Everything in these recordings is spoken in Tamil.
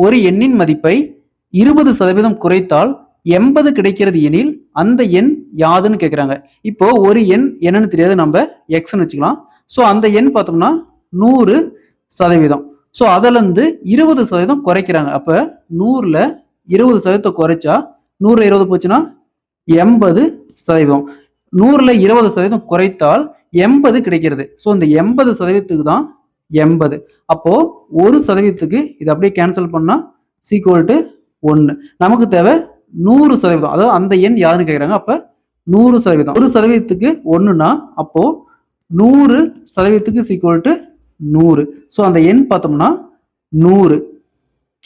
ஒரு எண்ணின் மதிப்பை 20% குறைத்தால் 80 கிடைக்கிறது எனில் அந்த எண் யாதுன்னு கேட்குறாங்க. இப்போ ஒரு எண் என்னன்னு தெரியாது, நம்ம எக்ஸ்ன்னு வச்சுக்கலாம். ஸோ அந்த எண் பார்த்தோம்னா 100%. ஸோ அதிலிருந்து 20% குறைக்கிறாங்க. அப்போ 100ல 20% குறைச்சா 100 20 போச்சுன்னா 80%. 100ல 20% குறைத்தால் 80 கிடைக்கிறது. ஸோ இந்த 80%க்கு தான் 80. அப்போ 1%க்கு இது அப்படியே கேன்சல் பண்ணா ஈக்குவல் டு 1. நமக்கு தேவை 100%. அதாவது அந்த எண் யாருன்னு கேட்குறாங்க. அப்போ 100%. 1%க்கு 1னா அப்போ 100%க்கு ஈக்குவல் டு 100. ஸோ அந்த எண் பார்த்தோம்னா 100.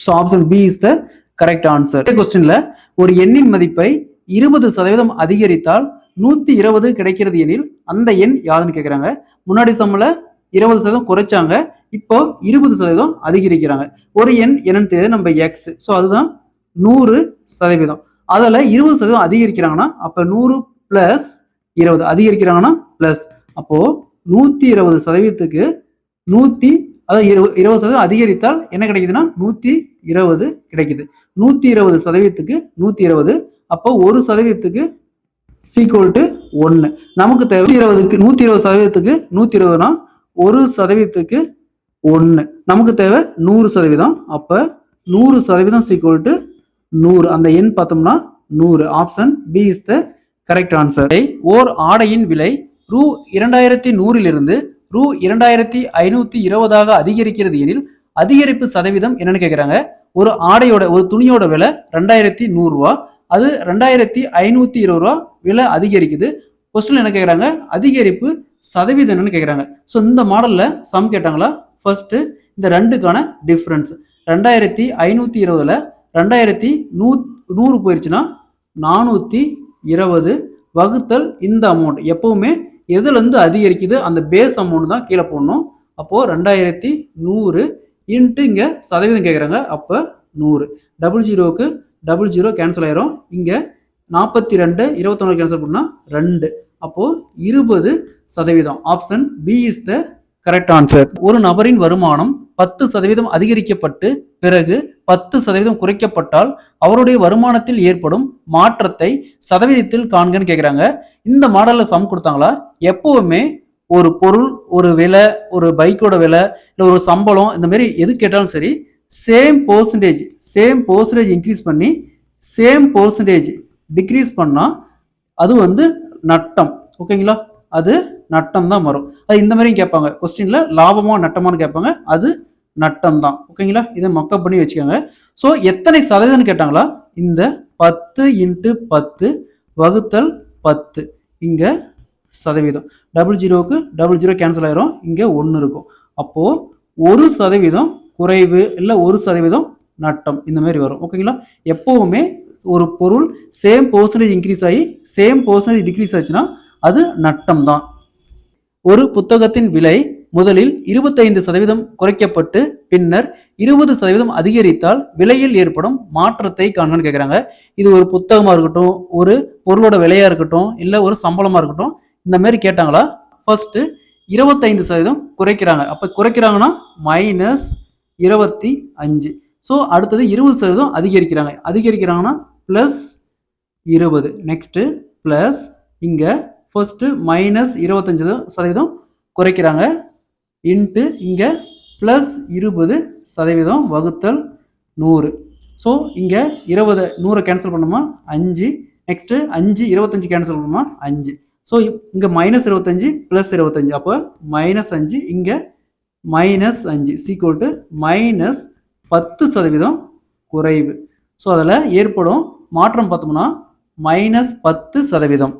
So option B is the correct answer. கொஸ்டின்ல ஒரு எண்ணின் மதிப்பை 20% அதிகரித்தால் 120 கிடைக்கிறது எனில் அந்த எண் யாதுன்னு கேட்குறாங்க. முன்னாடி சம்மில் 20% குறைச்சாங்க, இப்போ 20% அதிகரிக்கிறாங்க. ஒரு எண் என்னன்னு தெரியாது, நம்ம எக்ஸ். ஸோ அதுதான் 100%. அதில் 20% அதிகரிக்கிறாங்கன்னா அப்போ 100 + 20 அதிகரிக்கிறாங்கன்னா ப்ளஸ். அப்போ 120%க்கு 20% அதிகரித்தால் என்ன கிடைக்குதுன்னா 120 கிடைக்குது. 120%க்கு 120. அப்போ 1%க்கு ஈக்குவல் டு 1. நமக்கு தேவை 120%க்கு 120னா 1%க்கு 1. நமக்கு தேவை 100%. அப்போ 100% ஈக்குவல் டு 100. அந்த எண் பார்த்தோம்னா 100. Option B is the correct answer. ஓர் ஆடையின் விலை ரூ 2100 ரூ 2520 அதிகரிக்கிறது எனில் அதிகரிப்பு சதவீதம் என்னன்னு கேட்குறாங்க. ஒரு ஆடையோட ஒரு துணியோட விலை 2100 ரூபா, அது 2520 விலை அதிகரிக்குது. கொஸ்டின் என்ன கேட்குறாங்க, அதிகரிப்பு சதவீதம் என்னன்னு கேட்குறாங்க. ஸோ இந்த மாடலில் சம் கேட்டாங்களா, ஃபர்ஸ்ட் இந்த ரெண்டுக்கான டிஃப்ரென்ஸ் 2520ல் 2100 போயிடுச்சுன்னா 420 வகுத்தல் இந்த அமௌண்ட். எப்பவுமே எதுலேருந்து அதிகரிக்குது அந்த பேஸ் அமௌண்ட் தான் கீழே போடணும். அப்போது 2100 இன்ட்டு இங்கே சதவீதம் கேட்குறாங்க. அப்போ 100. 00க்கு 00 கேன்சல் ஆயிரும். இங்கே 42 21 கேன்சல் பண்ணால் 2. அப்போது 20%. Option B is the correct answer. ஒரு நபரின் வருமானம் 10% அதிகரிக்கப்பட்டு பிறகு 10% குறைக்கப்பட்டால் அவருடைய வருமானத்தில் ஏற்படும் மாற்றத்தை சதவீதத்தில் காண்கன்னு கேட்குறாங்க. இந்த மாடலில் சம் கொடுத்தாங்களா, எப்பவுமே ஒரு பொருள், ஒரு விலை, ஒரு பைக்கோட விலை, இல்லை ஒரு சம்பளம், இந்த மாதிரி எது கேட்டாலும் சரி சேம் பர்சன்டேஜ் இன்க்ரீஸ் பண்ணி சேம் பர்சன்டேஜ் டிக்ரீஸ் பண்ணால் அது நட்டம். ஓகேங்களா, அது நட்டம் தான் வரும். அது இந்த மாதிரியும் கேட்பாங்க கொஸ்டின்ல, லாபமா நட்டமானு கேட்பாங்க, அது நட்டம் தான். ஓகேங்களா, இதை மக்கப் பண்ணி வச்சுக்கோங்க. ஸோ எத்தனை சதவீதம்னு கேட்டாங்களா, இந்த 10 × 10 வகுத்தல் 10. இங்கே சதவீதம் 00க்கு 00 கேன்சல் ஆயிரும். இங்கே 1 இருக்கும். அப்போ 1% குறைவு இல்லை 1% நட்டம், இந்த மாதிரி வரும். ஓகேங்களா, எப்பவுமே ஒரு பொருள் சேம் பர்சன்டேஜ் இன்க்ரீஸ் ஆகி சேம் பர்சன்டேஜ் டிக்ரீஸ் ஆச்சுன்னா அது நட்டம் தான். ஒரு புத்தகத்தின் விலை முதலில் 25% குறைக்கப்பட்டு பின்னர் 20% அதிகரித்தால் விலையில் ஏற்படும் மாற்றத்தை காண்கன்னு கேட்குறாங்க. இது ஒரு புத்தகமாக இருக்கட்டும், ஒரு பொருளோட விலையாக இருக்கட்டும், இல்லை ஒரு சம்பளமாக இருக்கட்டும், இந்த மாதிரி கேட்டாங்களா, ஃபர்ஸ்ட் 25% குறைக்கிறாங்க. அப்போ குறைக்கிறாங்கன்னா -25. ஸோ அடுத்தது 20% அதிகரிக்கிறாங்கன்னா +20. நெக்ஸ்ட்டு ப்ளஸ் இங்கே ஃபர்ஸ்ட்டு -25% குறைக்கிறாங்க இன்ட்டு இங்கே +20% வகுத்தல் 100. ஸோ இங்கே 100 கேன்சல் பண்ணோமா 5. நெக்ஸ்ட்டு 5 25 கேன்சல் பண்ணோமா 5. ஸோ இங்கே -25 +25. அப்போ -5 இங்கே -5 ஈக்குவல் டு -10% குறைவு. ஸோ அதில் ஏற்படும் மாற்றம் பார்த்தோம்னா -10%.